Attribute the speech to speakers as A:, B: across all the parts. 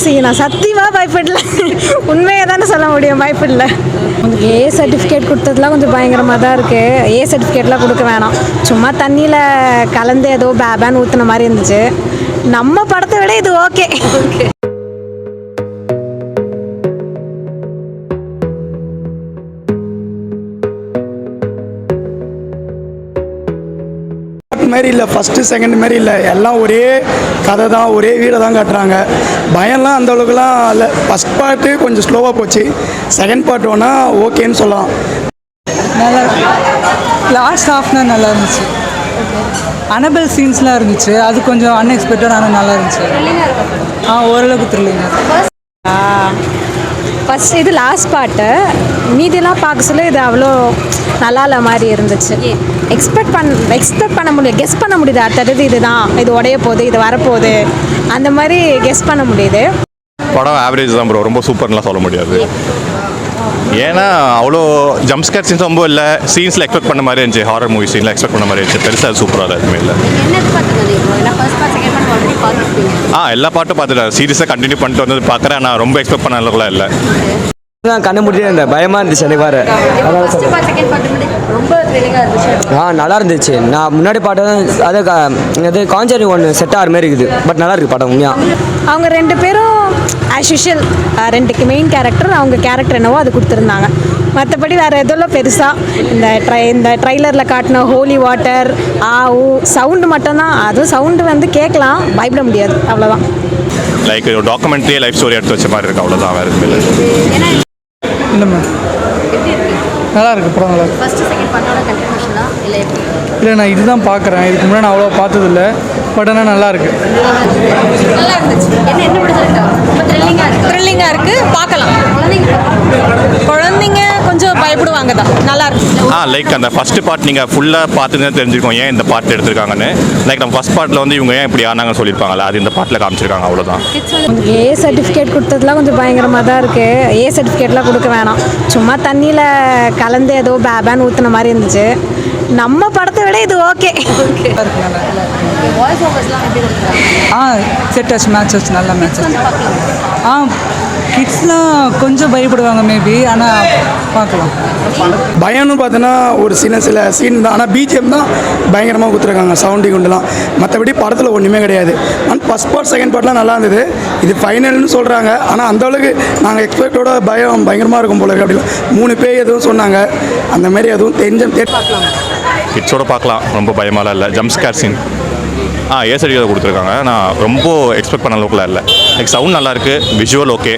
A: சீனா சத்தியமாக பயப்படல. உண்மையை தானே சொல்ல முடியும், பயப்படல. ஏ சர்டிஃபிகேட் கொடுத்ததுலாம் கொஞ்சம் பயங்கரமாக தான் இருக்குது. ஏ சர்டிஃபிகேட்லாம் கொடுக்க வேணாம், சும்மா தண்ணியில் கலந்து ஏதோ பேபான்னு ஊற்றுன மாதிரி இருந்துச்சு. நம்ம படத்தை விட இது ஓகே.
B: மாரி இல்லை, ஃபஸ்ட்டு செகண்ட் மாரி இல்லை, எல்லாம் ஒரே கதை தான், ஒரே வீடை தான் காட்டுறாங்க. பயம்லாம் அந்த அளவுக்குலாம் இல்லை. ஃபஸ்ட் பார்ட்டு கொஞ்சம் ஸ்லோவாக போச்சு, செகண்ட் பார்ட் வேணால் ஓகேன்னு சொல்லலாம்.
C: நல்லா லாஸ்ட் ஹாஃப்னா நல்லா இருந்துச்சு. அனபல் சீன்ஸ்லாம் இருந்துச்சு, அது கொஞ்சம் அன்எக்ஸ்பெக்டட், ஆனால் நல்லா இருந்துச்சு. ஓரளவுக்கு த்ரில்லிங்காக.
A: ஃபஸ்ட் இது லாஸ்ட் பார்ட்டு, மீதிலாம் பார்க்க சொல்ல இது அவ்வளோ நல்லா இல்லை மாதிரி இருந்துச்சு. எக்ஸ்பெக்ட் பண்ண முடியாது, கெஸ் பண்ண முடியுது. அடுத்தது இதுதான், இது உடைய போகுது, இது வரப்போகுது, அந்த மாதிரி கெஸ் பண்ண முடியுது.
D: படம் ஆவரேஜ் தான் ப்ரோ, ரொம்ப சூப்பர்லாம் சொல்ல முடியாது. ஏன்னா அவ்வளோ ஜம்ப்ஸ்கேர் சீன்ஸ் ரொம்ப இல்லை, சீன்ஸில் எக்ஸ்பெக்ட் பண்ண மாதிரி இருந்துச்சு. ஹாரர் மூவி சீனில் எக்ஸ்பெக்ட் பண்ண மாதிரி இருந்துச்சு. பெருசாக சூப்பராக எதுவுமே இல்லை. எல்லா பாட்டும் பார்த்துட்டேன். சீரியஸாக கண்டினியூ பண்ணிட்டு வந்தது பார்க்குறேன். நான் ரொம்ப எக்ஸ்பெக்ட் பண்ண அளவுக்குலாம் இல்லை.
E: கண்ண முடியே இருந்தேன், பயமாக இருந்துச்சு எனக்கு வேறு. நல்லா இருந்துச்சு. நான் முன்னாடி பாட்டம் அது காஞ்சரிங் ஒன்று செட் ஆகிற மாதிரி இருக்குது. பட் நல்லா இருக்குது படம் உண்மையாக.
A: அவங்க ரெண்டு பேரும் ஆஸ் யூஷுவல், ரெண்டுக்கு மெயின் கேரக்டர், அவங்க கேரக்டர் என்னவோ அது கொடுத்துருந்தாங்க. மற்றபடி வேறு எதெல்லாம் பெருசாக இந்த ட்ரைலரில் காட்டின ஹோலி வாட்டர் சவுண்டு மட்டும்தான். அதுவும் சவுண்டு வந்து கேட்கலாம், பயப்பட முடியாது, அவ்வளோதான்.
D: லைக் ஒரு டாக்குமெண்ட்ரியே லைஃப் ஸ்டோரி எடுத்து வச்ச மாதிரி இருக்குது, அவ்வளோதான். வேறு எதுவுமே இல்லை.
C: இல்லை மேம், நல்லா இருக்குது படம். நல்லா இருக்கு. இல்லை, நான் இதுதான் பார்க்குறேன். இதுக்கு முன்னாடி நான் அவ்வளோ பார்த்ததில்லை. பட் ஆனால் நல்லா இருக்கு.
A: த்ரில்லிங்காக இருக்குது, பார்க்கலாம். குழந்தைங்க கொஞ்சம் பயப்படுவாங்க தான், நல்லா இருக்கு.
D: லைக் அந்த ஃபஸ்ட்டு பார்ட் நீங்கள் ஃபுல்லாக பார்த்துதான் தெரிஞ்சுக்கோம் ஏன் இந்த பார்ட் எடுத்திருக்காங்கன்னு. லைக் நம்ம ஃபஸ்ட் பார்ட்டில் வந்து இவங்க ஏன் இப்படி ஆனாங்கன்னு சொல்லியிருப்பாங்களா, அது இந்த பார்ட்டில் காமிச்சிருக்காங்க, அவ்வளோதான்.
A: ஏ சர்டிஃபிகேட் கொடுத்ததுலாம் கொஞ்சம் பயங்கரமாக தான் இருக்குது. ஏ சர்டிஃபிகேட்லாம் கொடுக்க வேணாம், சும்மா தண்ணியில் கலந்து ஏதோ பேபான்னு ஊற்றுன மாதிரி இருந்துச்சு. நம்ம படத்தை விட இது ஓகே.
C: செட் ஆச்சு, மேட்ச் ஆச்சு, நல்ல மேட்ச் ஆச்சு. கிட்ஸ்லாம் கொஞ்சம் பயப்படுவாங்க மேபி, ஆனால் பார்க்கலாம்.
B: பயம்னு பார்த்தோன்னா ஒரு சில சீன் தான், ஆனால் பிஜிஎம் தான் பயங்கரமாக கொடுத்துருக்காங்க, சவுண்டிங் உண்டுலாம். மற்றபடி படத்தில் ஒன்றுமே கிடையாது. ஆனால் ஃபஸ்ட் பார்ட் செகண்ட் பார்ட்லாம் நல்லா இருந்தது. இது ஃபைனல்னு சொல்கிறாங்க, ஆனால் அந்தளவுக்கு நாங்கள் எக்ஸ்பெக்டோட பயங்கரமாக இருக்கும் போல அப்படிலாம் 3 பேர் எதுவும் சொன்னாங்க. அந்தமாரி எதுவும் பார்க்கலாம்,
D: கிட்ஸோட பார்க்கலாம். ரொம்ப பயமாலாம் இல்லை. ஜம்ப்ஸ்கேர் சீன் ஏ சர்டிஃபிகேட் கொடுத்துருக்காங்க. நான் ரொம்ப எக்ஸ்பெக்ட் பண்ண அளவுக்குலாம் இல்லை. லைக் சவுண்ட் நல்லாயிருக்கு, விஷுவல் ஓகே.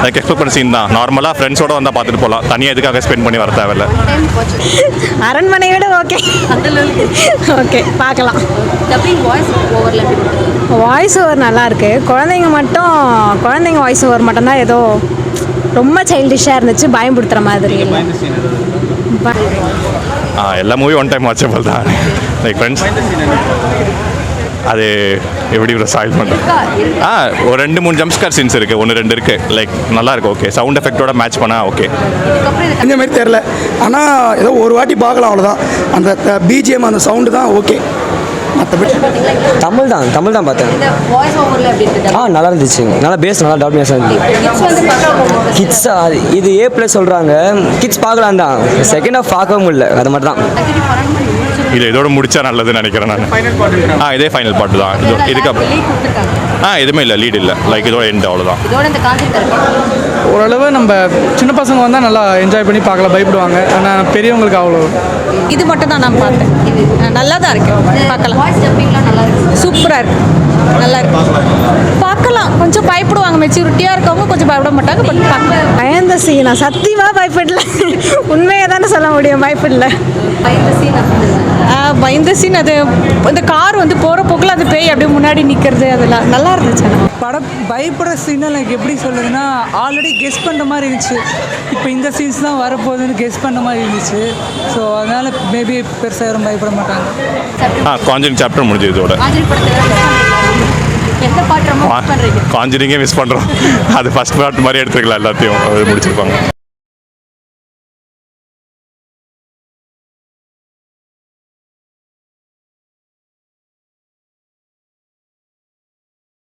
D: லைக் எக்ஸ்பெக்ட் பண்ண சீன் தான். நார்மலாக ஃப்ரெண்ட்ஸோட வந்தால் பார்த்துட்டு போகலாம், தனியாக எதுக்காக ஸ்பெண்ட் பண்ணி வர தேவையில்லை.
A: அரண்மனை விட ஓகே, ஓகே பார்க்கலாம். வாய்ஸ் ஓவர் நல்லா இருக்கு. குழந்தைங்க வாய்ஸ் ஓவர் மட்டும்தான் ஏதோ ரொம்ப சைல்டிஷாக இருந்துச்சு, பயம்படுத்துகிற மாதிரி.
D: எல்லா மூவி ஒன் டைம் வாட்சபிள் தான். லைக் ஃப்ரெண்ட்ஸ் அது எப்படி சால்வ் பண்ணுறோம். ஒரு 2-3 ஜம்ப்ஸ்கேர் சீன்ஸ் இருக்குது, 1-2 இருக்குது. லைக் நல்லாயிருக்கு, ஓகே. சவுண்ட் எஃபெக்டோட மேட்ச் பண்ணால் ஓகே.
B: இந்த மாதிரி தெரில, ஆனால் ஏதோ ஒரு வாட்டி பார்க்கலாம், அவ்வளோதான். அந்த பிஜிஎம் அந்த சவுண்டு தான் ஓகே. மற்றபடி
E: தமிழ் தான் பார்த்தேன். நல்லா இருந்துச்சு. நல்லா பேஸ் நல்லா டவுட்னஸ் இருந்துச்சு. கிட்ஸ் இது A+ சொல்கிறாங்க. கிட்ஸ் பார்க்கலாம் தான், செகண்ட் ஹாஃப் பார்க்கவும் இல்லை, அது மட்டும் தான்.
D: இதோட முடிச்சா நல்லதுன்னு நினைக்கிறேன் நான். இதே ஃபைனல் பார்ட் தான். இதுக்கு எதுவுமே இல்லை, லீட் இல்லை. லைக் இதோட எண்ட், அவ்வளோதான்.
C: ஓரளவு நம்ம சின்ன பசங்க வந்தால் நல்லா என்ஜாய் பண்ணி பார்க்கலாம், பயப்படுவாங்க. ஆனால் பெரியவங்களுக்கு அவ்வளோ.
A: இது மட்டும் தான் நான் பார்த்தேன். நல்லா தான் இருக்கு, பார்க்கலாம். சூப்பராக இருக்கு, நல்லா இருக்கு, பார்க்கலாம். கொஞ்சம் பயப்படுவாங்க, மெச்சூரிட்டியாக இருக்கவங்க கொஞ்சம் பயப்பட மாட்டாங்க. பட் பார்க்கலாம். பயந்த சீனா சத்தியமாக பயப்படல. உண்மையை தானே சொல்ல முடியும், பயப்படல. பயந்த சீன் அது இந்த கார் வந்து போகிற போக்கில் அது பேய் அப்படியே முன்னாடி நிற்கிறது, அதெல்லாம் நல்லா இருந்துச்சு.
C: படம் பயப்படுற சீனை லைக் எப்படி சொல்லுதுன்னா, ஆல்ரெடி கெஸ் பண்ணுற மாதிரி இருந்துச்சு. இப்போ இந்த சீன்ஸ் தான் வரப்போகுதுன்னு கெஸ் பண்ண மாதிரி இருந்துச்சு. ஸோ அதனால் மேபி பெருசாக யாரும் பயப்பட மாட்டாங்க.
D: காஞ்சரிங் சாப்டர் முடிஞ்சது இதோட. காஞ்சரிங்கே மிஸ் பண்ணுறோம். அது ஃபஸ்ட் பார்ட் மாதிரி எடுத்துருக்கலாம், எல்லாத்தையும் முடிச்சிருப்பாங்க.